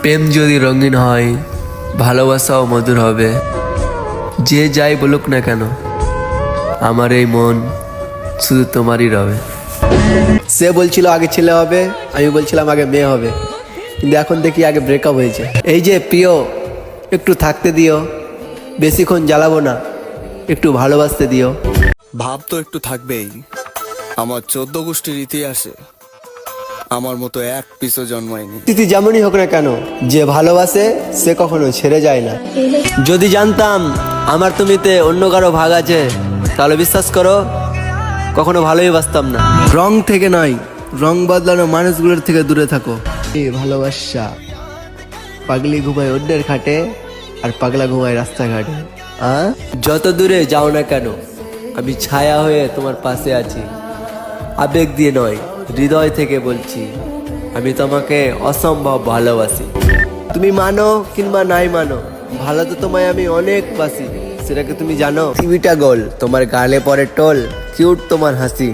প্রেম যদি রঙিন হয়, ভালোবাসাও মধুর হবে। যে যাই বলুক না কেন, আমার এই মন শুধু তোমারই রবে। সে বলছিল আগে ছেলে হবে, আমি বলছিলাম আগে মেয়ে হবে, কিন্তু এখন দেখি আগে ব্রেকআপ হয়েছে। এই যে প্রিয়, একটু থাকতে দিও, বেশিক্ষণ জ্বালাবো না, একটু ভালোবাসতে দিও। ভাব তো একটু থাকবেই। আমার 14 গোষ্ঠীর ইতিহাসে আমার মতো এক পিসও জন্মায়নি। স্থিতি যেমনই হোক না কেন, যে ভালোবাসে সে কখনো ছেড়ে যায় না। যদি জানতাম আমার তুমিতে অন্য কারো ভাগ আছে, তাহলে বিশ্বাস করো কখনো ভালোই বাসতাম না। রং থেকে নয়, রং বদলানো মানুষগুলোর থেকে দূরে থাকো। এই ভালোবাসা পাগলি ঘুমায় অন্যের খাটে, আর পাগলা ঘুমায় রাস্তাঘাটে। যত দূরে যাও না কেন, আমি ছায়া হয়ে তোমার পাশে আছি। আবেগ দিয়ে নয়, হৃদয় থেকে বলছি, আমি তোমাকে অসম্ভব ভালোবাসি। তুমি মানো কিংবা নাই মানো, ভালো তো তোমায় আমি অনেক বাসি। সেটাকে তুমি জানো। টিভিটা গোল, তোমার গালে পরে টোল, কিউট তোমার হাসি,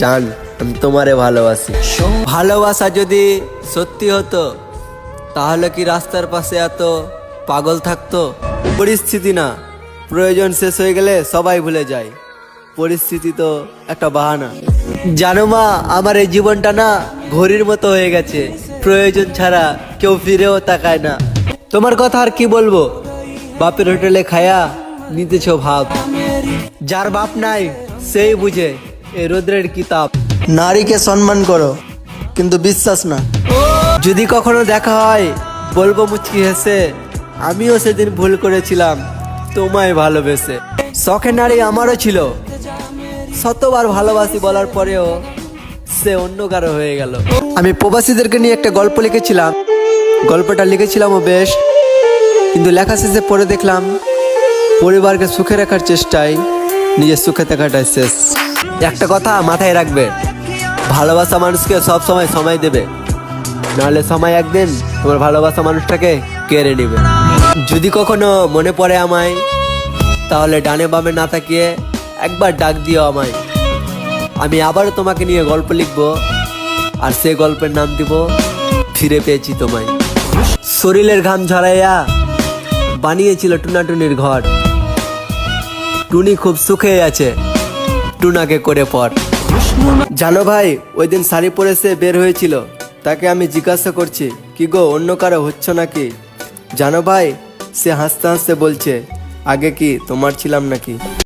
জান আমি তোমারে ভালোবাসি। ভালোবাসা যদি সত্যি হতো, তাহলে কি রাস্তার পাশে এত পাগল থাকতো? পরিস্থিতি না, প্রয়োজন শেষ হয়ে গেলে সবাই ভুলে যায়। পরিস্থিতি তো একটা বাহানা। জানো মা, আমার এই জীবনটা না ঘড়ির মতো হয়ে গেছে, প্রয়োজন ছাড়া কেউ ফিরেও তাকায় না। তোমার কথা আর কি বলবো, বাপের হোটেলে খায়া নিতেছ ভাব। যার বাপ নাই সেই বুঝে এই রোদ্রের কিতাব। নারীকে সম্মান করো, কিন্তু বিশ্বাস না। যদি কখনো দেখা হয়, বলবো মুচকি হেসে, আমিও সেদিন ভুল করেছিলাম তোমায় ভালোবেসে। শখের নারী আমারও ছিল, শতবার ভালোবাসি বলার পরেও সে অন্য কারো হয়ে গেল। আমি প্রবাসীদেরকে নিয়ে একটা গল্প লিখেছিলাম, গল্পটা লিখেছিলামও বেশ, কিন্তু লেখা শেষে পড়ে দেখলাম পরিবারকে সুখে রাখার চেষ্টায় নিজের সুখে থাকাটাই শেষ। একটা কথা মাথায় রাখবে, ভালোবাসা মানুষকে সব সময় সময় দেবে, নাহলে সময় একদিন তোমার ভালোবাসা মানুষটাকে কেড়ে নেবে। যদি কখনো মনে পড়ে আমায়, তাহলে ডানে বামে না তাকিয়ে একবার ডাক দিও আমায়। আমি আবারও তোমাকে নিয়ে গল্প লিখবো, আর সে গল্পের নাম দিব ফিরে পেয়েছি তোমায়। শরীরের ঘাম ঝরাইয়া বানিয়েছিল টুনাটুনির ঘর, টুনি খুব সুখে আছে, টুনাকে করে পর। জানো ভাই, ওই দিন শাড়ি পরে সে বের হয়েছিল, তাকে আমি জিজ্ঞাসা করছি, কি গো অন্য কারো হচ্ছ নাকি? জানো ভাই, সে হাসতে হাসতে বলছে, আগে কি তোমার ছিলাম নাকি?